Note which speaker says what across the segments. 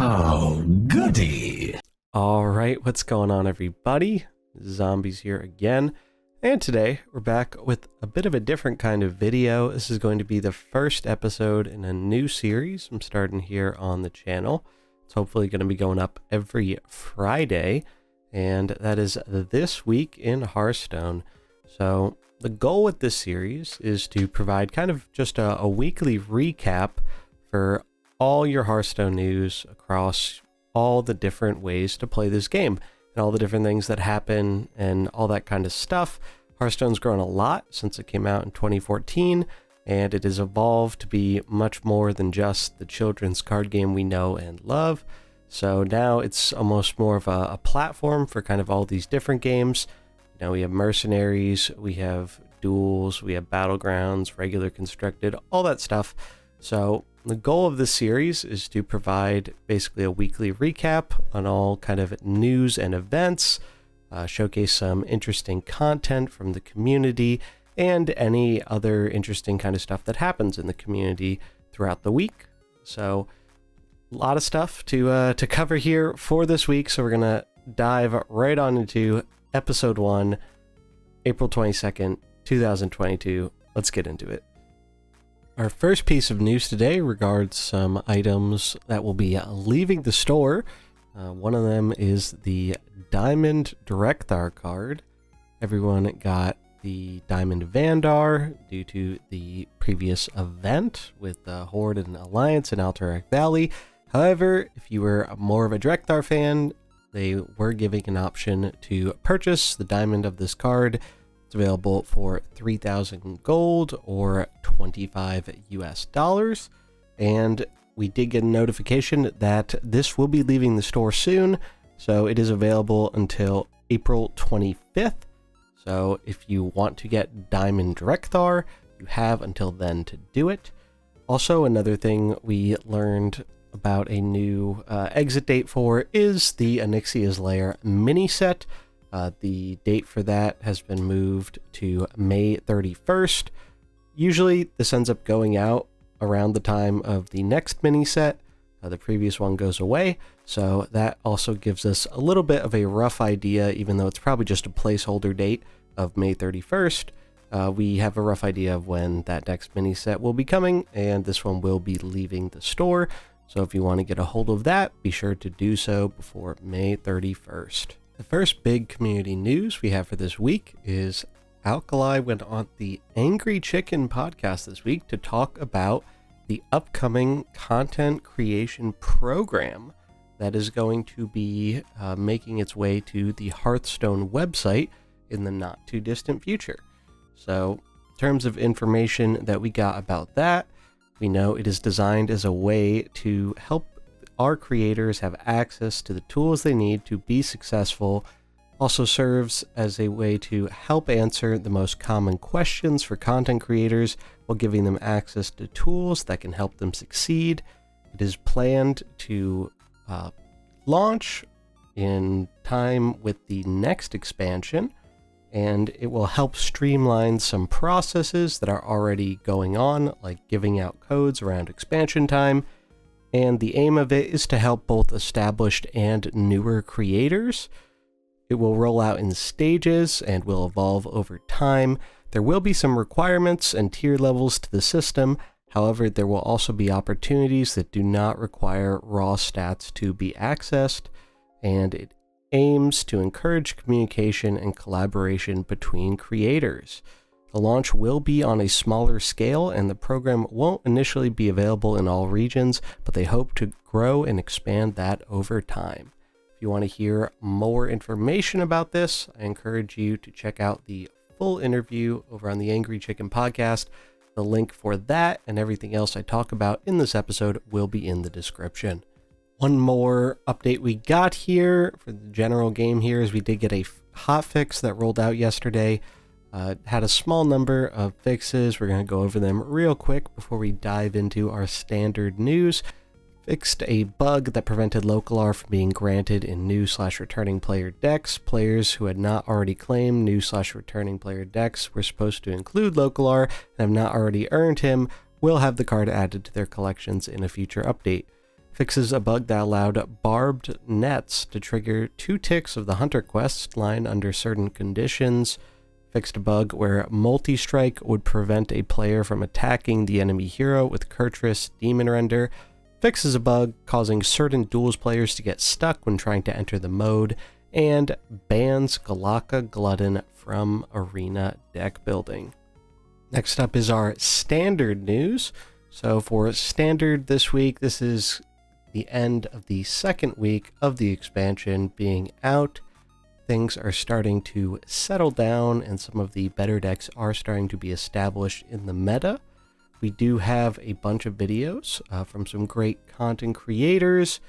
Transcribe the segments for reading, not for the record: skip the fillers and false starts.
Speaker 1: Oh, goody.
Speaker 2: Alright, what's going on, everybody? Zombies here again, and today we're back with a bit of a different kind of video. This is going to be the first episode in a new series I'm starting here on the channel. It's hopefully going to be going up every Friday, and that is this week in Hearthstone. So the goal with this series is to provide kind of just a weekly recap for all your Hearthstone news across all the different ways to play this game and all the different things that happen and all that kind of stuff. Hearthstone's grown a lot since it came out in 2014, and it has evolved to be much more than just the children's card game we know and love. So now it's almost more of a platform for kind of all these different games. You know, we have Mercenaries, we have Duels, we have Battlegrounds, regular constructed, all that stuff. So the goal of this series is to provide basically a weekly recap on all kind of news and events, showcase some interesting content from the community, and any other interesting kind of stuff that happens in the community throughout the week. So a lot of stuff to cover here for this week. So we're going to dive right on into episode 1, April 22nd, 2022. Let's get into it. Our first piece of news today regards some items that will be leaving the store. One of them is the Diamond Drek card. Everyone got the Diamond Vandar due to the previous event with Horde and Alliance in Alterac Valley. However, if you were more of a Drek fan, they were giving an option to purchase the diamond of this card. It's available for 3,000 gold or 25 US dollars. And we did get a notification that this will be leaving the store soon. So it is available until April 25th. So if you want to get Diamond Drek, you have until then to do it. Also, another thing we learned about a new exit date for is the Onyxia's Lair mini set. The date for that has been moved to May 31st. Usually this ends up going out around the time of the next mini set. The previous one goes away, so that also gives us a little bit of a rough idea, even though it's probably just a placeholder date of May 31st. We have a rough idea of when that next mini set will be coming, and this one will be leaving the store. So if you want to get a hold of that, be sure to do so before May 31st. The first big community news we have for this week is Alkali went on the Angry Chicken podcast this week to talk about the upcoming content creation program that is going to be making its way to the Hearthstone website in the not too distant future. So in terms of information that we got about that, we know it is designed as a way to help our creators have access to the tools they need to be successful. Also serves as a way to help answer the most common questions for content creators while giving them access to tools that can help them succeed. It is planned to launch in time with the next expansion, and it will help streamline some processes that are already going on, like giving out codes around expansion time. And the aim of it is to help both established and newer creators. It will roll out in stages and will evolve over time. There will be some requirements and tier levels to the system. However, there will also be opportunities that do not require raw stats to be accessed, and it aims to encourage communication and collaboration between creators. The launch will be on a smaller scale, and the program won't initially be available in all regions, but they hope to grow and expand that over time. If you want to hear more information about this, I encourage you to check out the full interview over on the Angry Chicken podcast. The link for that and everything else I talk about in this episode will be in the description. One more update we got here for the general game here is we did get a hotfix that rolled out yesterday. Had a small number of fixes. We're going to go over them real quick before we dive into our standard news. Fixed a bug that prevented Localar from being granted in new/returning player decks. Players who had not already claimed new/returning player decks were supposed to include Localar and have not already earned him will have the card added to their collections in a future update. fixes a bug that allowed barbed nets to trigger 2 ticks of the Hunter quest line under certain conditions. Fixed a bug where multi-strike would prevent a player from attacking the enemy hero with Kurtrus Demon Render. Fixes a bug causing certain Duels players to get stuck when trying to enter the mode. And bans Galaka Glutton from arena deck building. Next up is our standard news. So for standard this week, this is the end of the second week of the expansion being out. Things are starting to settle down and some of the better decks are starting to be established in the meta. We do have a bunch of videos from some great content creators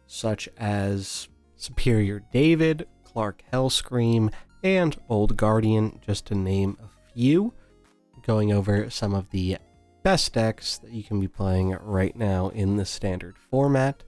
Speaker 2: such as Superior David, Clark Hellscream, and Old Guardian, just to name a few, going over some of the best decks that you can be playing right now in the standard format.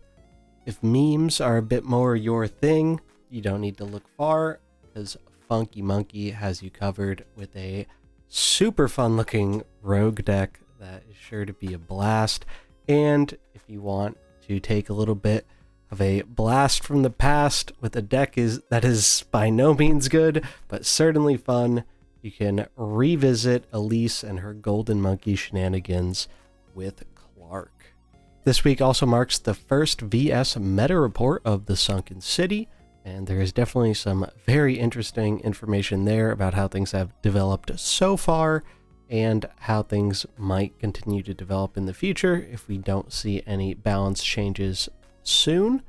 Speaker 2: If memes are a bit more your thing, you don't need to look far, because Funky Monkey has you covered with a super fun looking rogue deck that is sure to be a blast. And if you want to take a little bit of a blast from the past with a deck that is by no means good, but certainly fun, you can revisit Elise and her Golden Monkey shenanigans with Clark. This week also marks the first VS meta report of the Sunken City, and there is definitely some very interesting information there about how things have developed so far and how things might continue to develop in the future if we don't see any balance changes soon.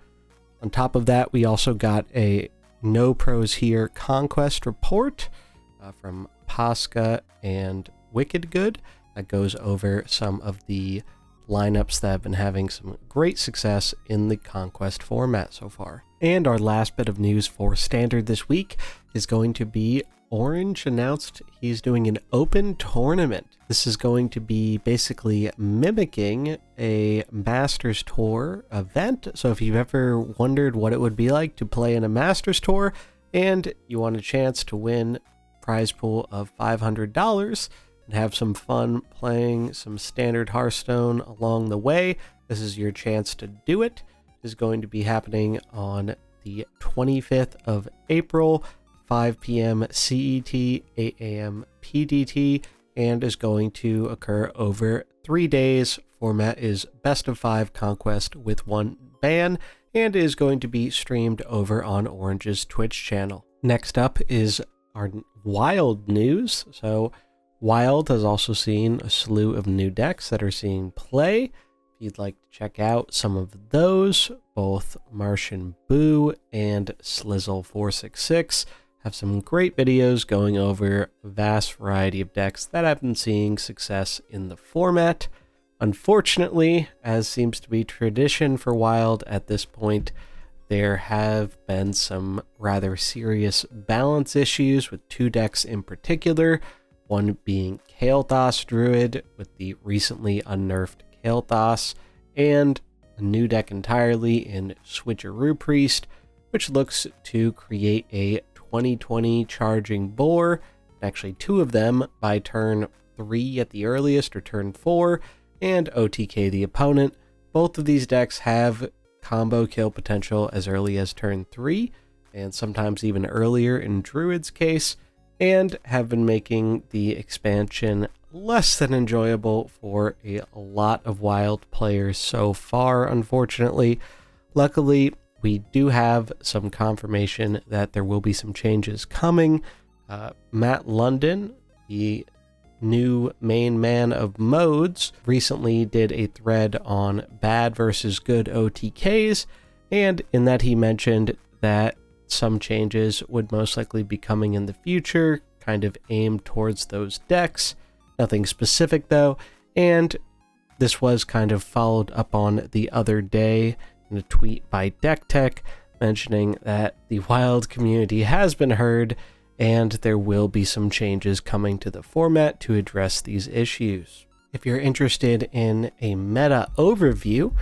Speaker 2: On top of that, we also got a No Pros Here Conquest report from Pasca and Wicked Good that goes over some of the lineups that have been having some great success in the Conquest format so far. And our last bit of news for Standard this week is going to be Orange announced he's doing an open tournament. This is going to be basically mimicking a Masters Tour event. So if you've ever wondered what it would be like to play in a Masters Tour and you want a chance to win prize pool of $500 and have some fun playing some standard Hearthstone along the way, this is your chance to do it. It is going to be happening on the 25th of April, 5 p.m. CET, 8 a.m. PDT, and is going to occur over 3 days. Format is best of 5 Conquest with 1 ban, and is going to be streamed over on Orange's Twitch channel. Next up is our Wild news. So Wild has also seen a slew of new decks that are seeing play. If you'd like to check out some of those, both Martian Boo and Slizzle466 have some great videos going over a vast variety of decks that have been seeing success in the format. Unfortunately, as seems to be tradition for Wild at this point, there have been some rather serious balance issues with 2 decks in particular, one being Kael'thas Druid with the recently unnerfed Kael'thas, and a new deck entirely in Switcheroo Priest, which looks to create a 2020 charging boar, actually 2 of them by turn 3 at the earliest or turn 4, and OTK the opponent. Both of these decks have combo kill potential as early as turn 3, and sometimes even earlier in Druid's case, and have been making the expansion less than enjoyable for a lot of Wild players so far, unfortunately. Luckily, we do have some confirmation that there will be some changes coming. Matt London, the new main man of modes, recently did a thread on bad versus good OTKs, and in that he mentioned that some changes would most likely be coming in the future, kind of aimed towards those decks. Nothing specific though, and this was kind of followed up on the other day in a tweet by Deck Tech mentioning that the Wild community has been heard and there will be some changes coming to the format to address these issues. If you're interested in a meta overview,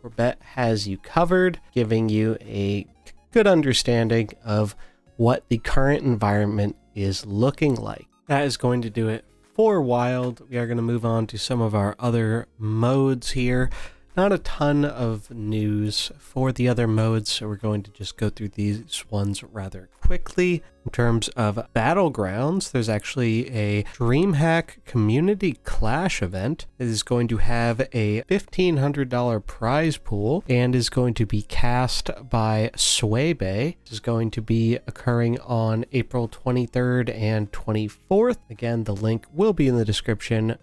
Speaker 2: Corbet has you covered, giving you a good understanding of what the current environment is looking like. That is going to do it for Wild. We are going to move on to some of our other modes here. Not a ton of news for the other modes, so we're going to just go through these ones rather quickly. In terms of Battlegrounds, there's actually a DreamHack Community Clash event that is going to have a $1,500 prize pool and is going to be cast by Swaybe. This is going to be occurring on April 23rd and 24th. Again, the link will be in the description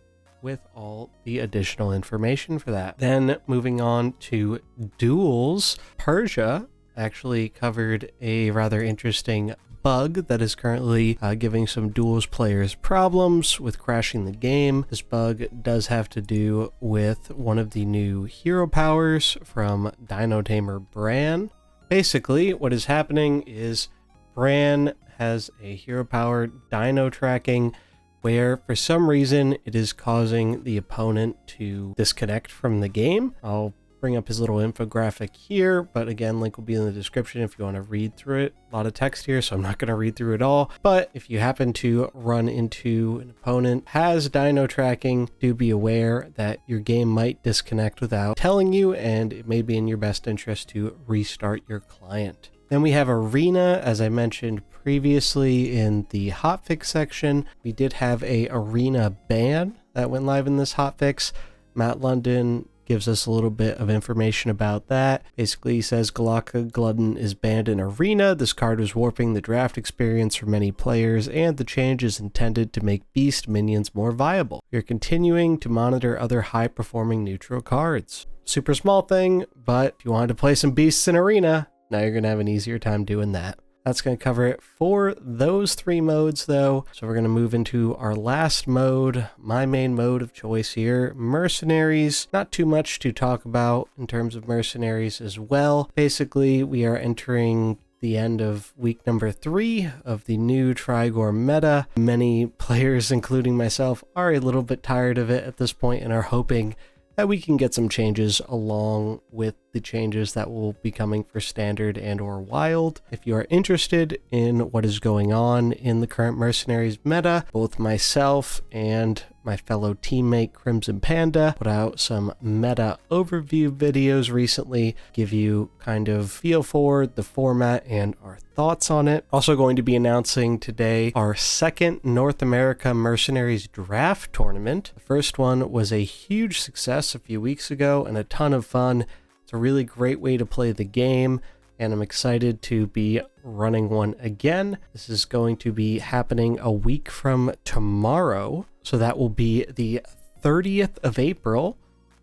Speaker 2: with all the additional information for that. Then moving on to Duels, Persia actually covered a rather interesting bug that is currently giving some Duels players problems with crashing the game. This bug does have to do with one of the new hero powers from Dino tamer Brann. Basically, what is happening is Brann has a hero power Dino tracking where for some reason it is causing the opponent to disconnect from the game. I'll bring up his little infographic here, but again, link will be in the description if you want to read through it. A lot of text here, so I'm not going to read through it all, but if you happen to run into an opponent has Dino tracking, do be aware that your game might disconnect without telling you, and it may be in your best interest to restart your client. Then we have Arena, as I mentioned previously in the hotfix section. We did have a Arena ban that went live in this hotfix. Matt London gives us a little bit of information about that. Basically, he says Galaka Glutton is banned in Arena. This card was warping the draft experience for many players, and the change is intended to make beast minions more viable. You're continuing to monitor other high-performing neutral cards. Super small thing, but if you wanted to play some beasts in Arena, now you're going to have an easier time doing that. That's going to cover it for those three modes, though. So we're going to move into our last mode, my main mode of choice here, Mercenaries. Not too much to talk about in terms of Mercenaries as well. Basically, we are entering the end of week number 3 of the new Trigor meta. Many players, including myself, are a little bit tired of it at this point and are hoping that we can get some changes along with the changes that will be coming for standard and or wild. If you are interested in what is going on in the current Mercenaries meta, both myself and my fellow teammate Crimson Panda put out some meta overview videos recently, give you kind of feel for the format and our thoughts on it. Also going to be announcing today our second North America Mercenaries draft tournament. The first one was a huge success a few weeks ago and a ton of fun. It's a really great way to play the game, and I'm excited to be running one again. This is going to be happening a week from tomorrow, so that will be the 30th of April,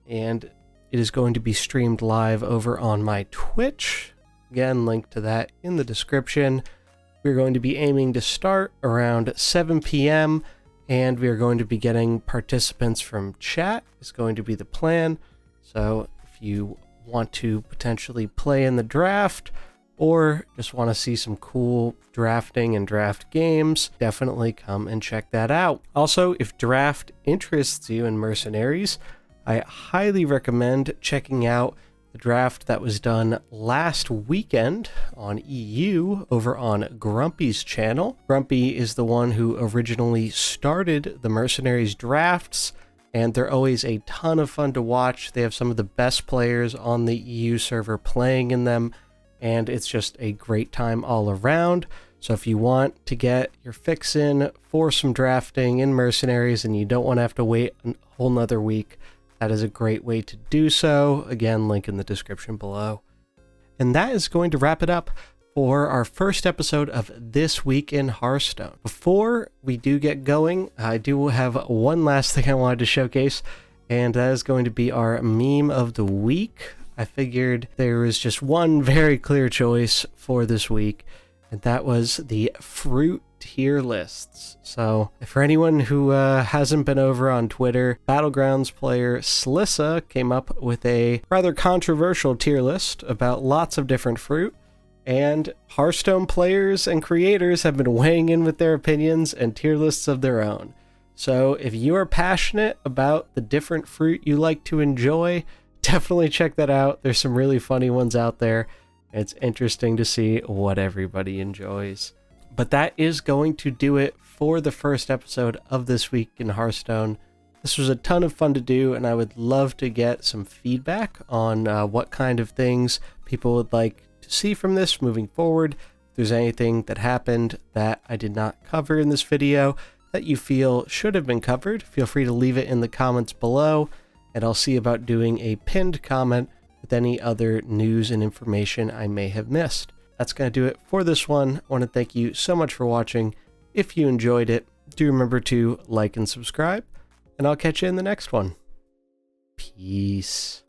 Speaker 2: and it is going to be streamed live over on my Twitch. Again, link to that in the description. We're going to be aiming to start around 7 p.m., and we are going to be getting participants from chat. Is going to be the plan. So if you want to potentially play in the draft or just want to see some cool drafting and draft games, definitely come and check that out. Also, if draft interests you in Mercenaries, I highly recommend checking out the draft that was done last weekend on EU over on Grumpi's channel. Grumpi is the one who originally started the Mercenaries drafts, and they're always a ton of fun to watch. They have some of the best players on the EU server playing in them, and it's just a great time all around. So if you want to get your fix in for some drafting in Mercenaries and you don't want to have to wait a whole nother week, that is a great way to do so. Again, link in the description below. And that is going to wrap it up for our first episode of This Week in Hearthstone. Before we do get going, I do have one last thing I wanted to showcase, and that is going to be our meme of the week. I figured there was just one very clear choice for this week, and that was the fruit tier lists. So for anyone who hasn't been over on Twitter, Battlegrounds player Slyssa came up with a rather controversial tier list about lots of different fruit, and Hearthstone players and creators have been weighing in with their opinions and tier lists of their own. So if you are passionate about the different fruit you like to enjoy, definitely check that out. There's some really funny ones out there. It's interesting to see what everybody enjoys. But that is going to do it for the first episode of This Week in Hearthstone. This was a ton of fun to do, and I would love to get some feedback on what kind of things people would like to see from this moving forward. If there's anything that happened that I did not cover in this video that you feel should have been covered, feel free to leave it in the comments below, and I'll see about doing a pinned comment with any other news and information I may have missed. That's going to do it for this one. I want to thank you so much for watching. If you enjoyed it, do remember to like and subscribe, and I'll catch you in the next one. Peace.